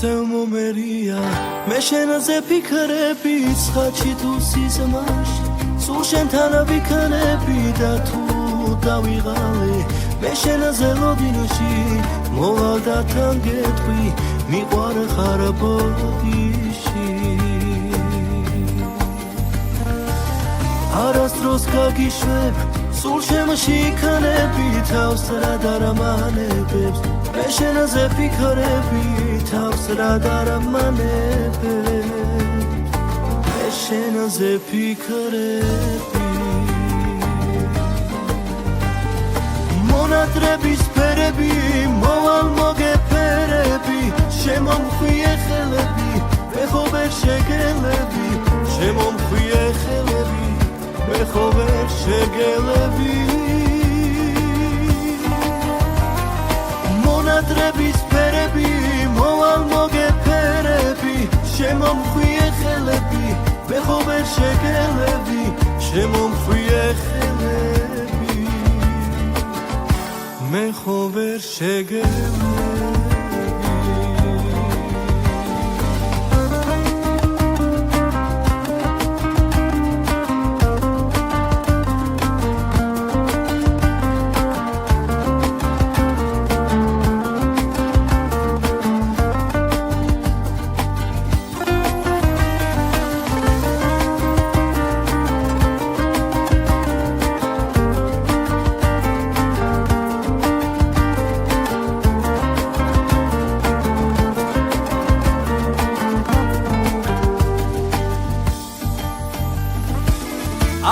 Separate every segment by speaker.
Speaker 1: ისევ მომერია მე შენზე ფიქრები ცხაჩი თუ სიზმარში სულ შენთან ვიქნები და თუ დავიღალე მე შენზე ლოდინოში მოვალ და თან გეტყვი მიყვარ ხარ ბოდიში არასდროს გაგიშვებ სულ შემში იქნები თავს რა დარამანებებს მე შენზე ფიქრები თავს რა დარამანებებს მე შენზე ფიქრები მონადრების ფერები მოვალ მოგეფერები შემომხვიე ხელები მე ხო ვერ შეგელები შემომხვიე ხელები მე ხო ვერ შეგელები მონადრების ფერები მოვალ მოგეფერები შემომხვიე ხელები მე ხო ვერ შეგელები შემომხვიე ხელები მე ხო ვერ შეგელები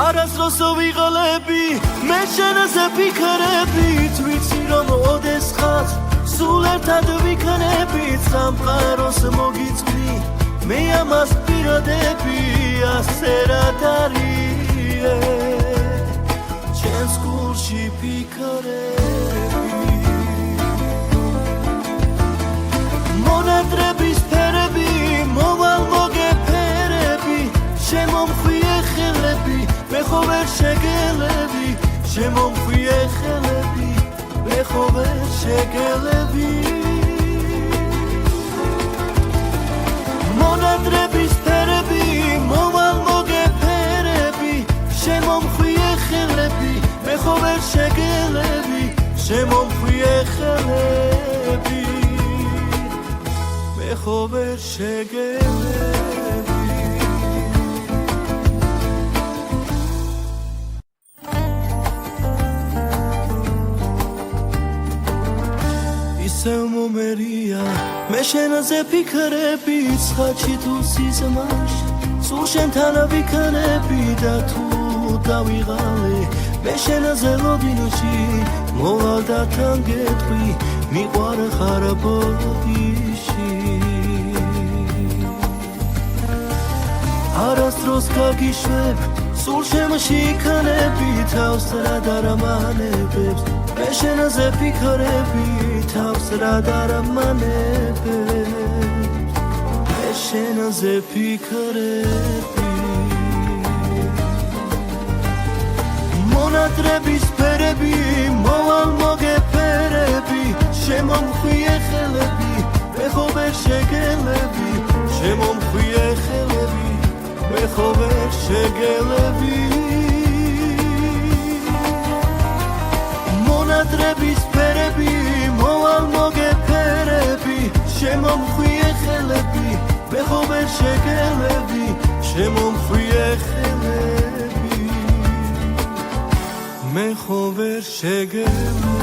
Speaker 1: არასდროს ვიღალები მე შენზე ფიქრები ვიცი რომ ოდესღაც სულ ერთად ვიქნები სამყაროს მოგიწვი მე ამას პირადები ასე რა დარიე ჩემს გულში ფიქრები მონადრების ფერები მოვალ მოგეფერები შემომხვიე ხელები მე ხო ვერ შეგელები შემომხვიე ხელები მე ხო ვერ შეგელები მონადრების ფერები მოვალ მოგეფერები შემომხვიე ხელები მე ხო ვერ შეგელები შემომხვიე ხელები მე ხო ვერ შეგელები ისევ მომერია მე შენზე ფიქრები ცხაჩი თუ სიზმარში სულ შენთან ვიქნები და თუ დავიღალე მე შენზე ლოდინოში მოვალ და თან გეტყვი მიყვარ ხარ ბოდიში არასდროს გაგიშვებ სულ შემში იქნები თავს რა დარამანებებს მე შენზე ფიქრები თავს რა დარამანებებს მე შენზე ფიქრები მონადრების ფერები მოვალ მოგეფერები შემომხვიე ხელები მე ხო ვერ შეგელები შემომხვიე ხელები მე ხო ვერ შეგელები მონადრების ფერები მოვალ მოგეფერები შემომხვიე ხელები მე ხო ვერ შეგელები შემომხვიე ხელები მე ხო ვერ შეგელები